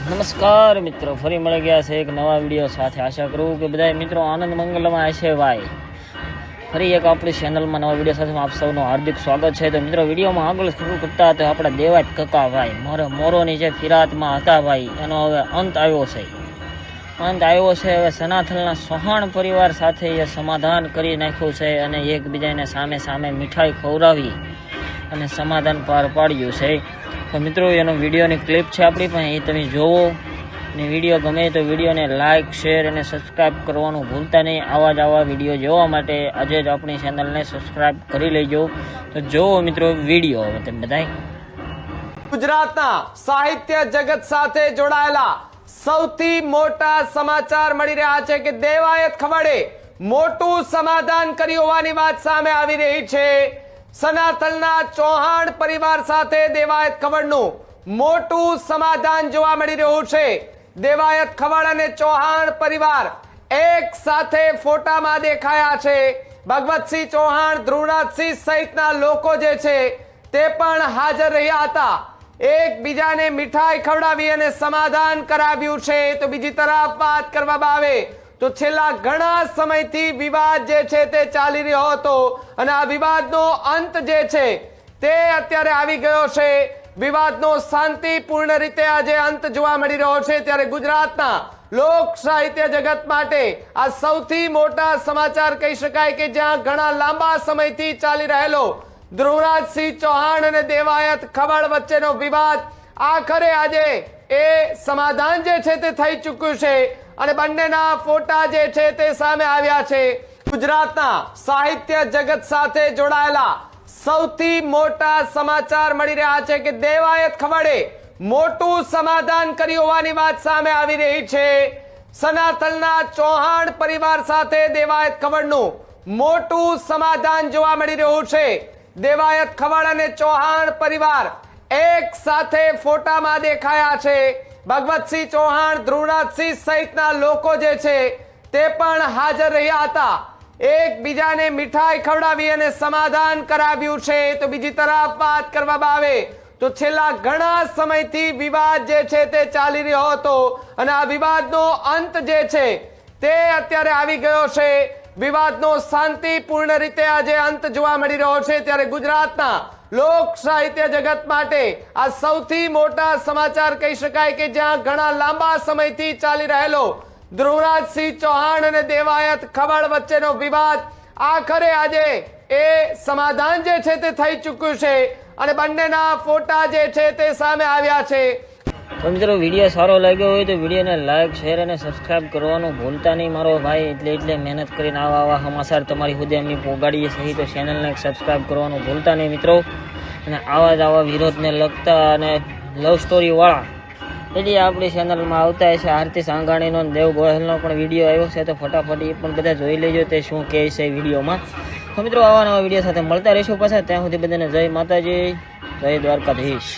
નમસ્કાર મિત્રો, ફરી મળી ગયા છે એક નવા વિડીયો સાથે. આશા કરું કે બધા મિત્રો આનંદ મંગલમાં હશે. ભાઈ ફરી એક આપણી ચેનલમાં નવા વિડીયો સાથે આપ સૌનું હાર્દિક સ્વાગત છે. તો મિત્રો વિડીયોમાં આગળ શરૂ કરતા હતા આપણા દેવાજ કકા ભાઈ મોરોની જે ફિરાતમાં હતા ભાઈ, એનો હવે અંત આવ્યો છે. હવે સનાથલના સોહાણ પરિવાર સાથે એ સમાધાન કરી નાખ્યું છે અને એકબીજાને સામે સામે મીઠાઈ ખવડાવી અને સમાધાન પાર પાડ્યું છે. તો મિત્રો એનો વિડીયોની ક્લિપ છે આપણી પાસે, એ તમે જોવો અને વિડીયો ગમે તો વિડીયોને લાઇક, શેર અને સબસ્ક્રાઈબ કરવાનું ભૂલતા નહીં. આવા વિડીયો જોવા માટે આજે જ આપણી ચેનલને સબસ્ક્રાઈબ કરી લેજો. તો જોવો મિત્રો વિડીયો. હવે તમે બધાય ગુજરાતના સાહિત્ય જગત સાથે જોડાયેલા સૌથી મોટા સમાચાર મળી રહ્યા છે કે દેવાયત ખવડે મોટું સમાધાન કર્યું હોવાની વાત સામે આવી રહી છે. સનાતનના ચૌહાણ પરિવાર સાથે દેવાયત ખવડનું મોટું સમાધાન જોવા મળી રહ્યું છે. દેવાયત ખવડ અને ચૌહાણ પરિવાર એક સાથે ફોટામાં દેખાયા છે. ભગવતસિંહ ચૌહાણ, ધ્રુવરાજસિંહ સહિતના લોકો જે છે તે પણ હાજર રહ્યા હતા. એકબીજાને મીઠાઈ ખવડાવી અને સમાધાન કરાવ્યું છે. તો બીજી તરફ વાત કરવામાં આવે તો છેલ્લા ઘણા સમયથી વિવાદ જે છે તે ચાલી રહ્યો હતો અને આ વિવાદનો અંત જે છે તે અત્યારે આવી ગયો છે. વિવાદનો શાંતિપૂર્ણ રીતે આજે અંત જોવા મળી રહ્યો છે. ત્યારે ગુજરાતના લોક સાહિત્ય જગત માટે આ સૌથી મોટા સમાચાર કહી શકાય કે જ્યાં ઘણા લાંબા સમયથી ચાલી રહેલો ધ્રુવરાજસિંહ ચૌહાણ અને દેવાયત ખવડ વચ્ચેનો વિવાદ આખરે આજે એ સમાધાન જે છે તે થઈ ચૂક્યું છે અને બંનેના ફોટા જે છે તે સામે આવ્યા છે. ગુજરાતના સાહિત્ય જગત સાથે જોડાયેલા સૌથી મોટા સમાચાર મળી રહ્યા છે કે દેવાયત ખવડે મોટું સમાધાન કર્યું હોવાની વાત સામે આવી રહી છે. સનાતનના ચૌહાણ પરિવાર સાથે દેવાયત ખવડનું મોટું સમાધાન જોવા મળી રહ્યું છે. દેવાયત ખવડ અને ચૌહાણ પરિવાર એક સાથે ફોટામાં દેખાયા છે. ભગવતસિંહ ચૌહાણ, ધ્રુવરાજસિંહ સહિતના લોકો જે છે તે પણ હાજર રહ્યા હતા. એકબીજાને મીઠાઈ ખવડાવી અને સમાધાન કરાવ્યું છે. તો બીજી તરફ વાત કરવામાં આવે તો છેલ્લા ઘણા સમયથી વિવાદ જે છે તે ચાલી રહ્યો હતો અને આ વિવાદનો અંત જે છે તે અત્યારે આવી ગયો છે. વિવાદનો શાંતિપૂર્ણ રીતે આજે અંત જોવા મળી રહ્યો છે. ત્યારે ગુજરાતના લોક સાહિત્ય જગત માટે આ સૌથી મોટા સમાચાર કહી શકાય કે જ્યાં ઘણા લાંબા સમયથી ચાલી રહેલો ધ્રુવરાજસિંહ ચૌહાણ અને દેવાયત ખવડ વચ્ચેનો વિવાદ આખરે આજે એ સમાધાન જે છે તે થઈ ચૂક્યું છે અને બંનેના ફોટા જે છે તે સામે આવ્યા છે. તો મિત્રો વિડીયો સારો લાગ્યો હોય તો વિડીયોને લાઇક, શેર અને સબસ્ક્રાઈબ કરવાનું ભૂલતા નહીં. મારો ભાઈ એટલે મહેનત કરીને આવા સમાચાર તમારી સુધી અમે પહોંચાડીએ છીએ. તો ચેનલને સબસ્ક્રાઈબ કરવાનું ભૂલતા નહીં મિત્રો. અને આવા વિરોધને લગતા અને લવ સ્ટોરીવાળા એટલે આપણી ચેનલમાં આવતા છે. આરતી સાંગાણીનો દેવ ગોહેલનો પણ વિડીયો આવ્યો છે, તો ફટાફટ એ પણ બધા જોઈ લેજો તે શું કહે છે વિડીયોમાં. તો મિત્રો આવા નવા વિડીયો સાથે મળતા રહીશું પાછા. ત્યાં સુધી બધાને જય માતાજી, જય દ્વારકાધીશ.